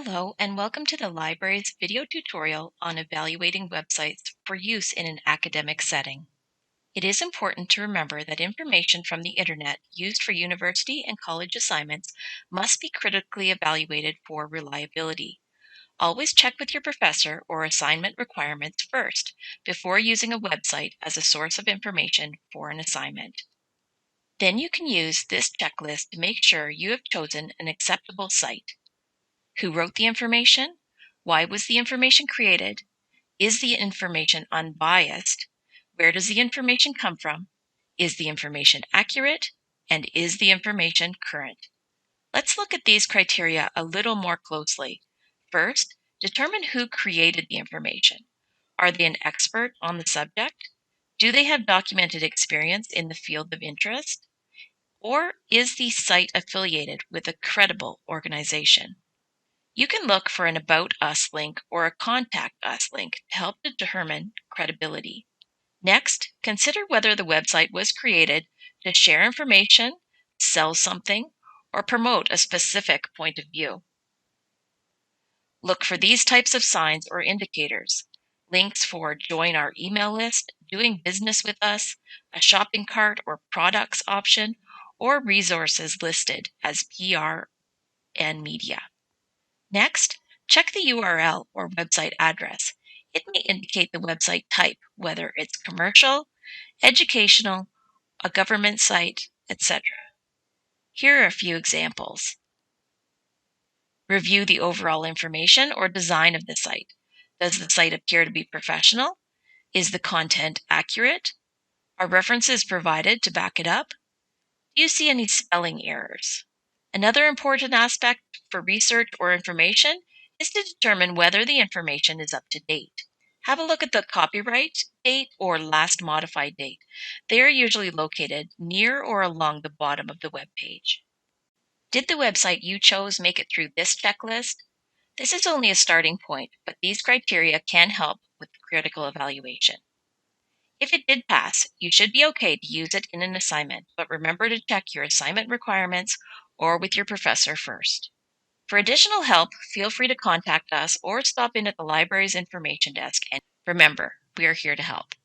Hello, and welcome to the library's video tutorial on evaluating websites for use in an academic setting. It is important to remember that information from the internet used for university and college assignments must be critically evaluated for reliability. Always check with your professor or assignment requirements first before using a website as a source of information for an assignment. Then you can use this checklist to make sure you have chosen an acceptable site. Who wrote the information? Why was the information created? Is the information unbiased? Where does the information come from? Is the information accurate? And is the information current? Let's look at these criteria a little more closely. First, determine who created the information. Are they an expert on the subject? Do they have documented experience in the field of interest? Or is the site affiliated with a credible organization? You can look for an About Us link or a Contact Us link to help determine credibility. Next, consider whether the website was created to share information, sell something, or promote a specific point of view. Look for these types of signs or indicators: links for join our email list, doing business with us, a shopping cart or products option, or resources listed as PR and media. Next, check the URL or website address. It may indicate the website type, whether it's commercial, educational, a government site, etc. Here are a few examples. Review the overall information or design of the site. Does the site appear to be professional? Is the content accurate? Are references provided to back it up? Do you see any spelling errors? Another important aspect for research or information is to determine whether the information is up to date. Have a look at the copyright date or last modified date. They are usually located near or along the bottom of the web page. Did the website you chose make it through this checklist? This is only a starting point, but these criteria can help with critical evaluation. If it did pass, you should be okay to use it in an assignment, but remember to check your assignment requirements or with your professor first. For additional help, feel free to contact us or stop in at the library's information desk. And remember, we are here to help.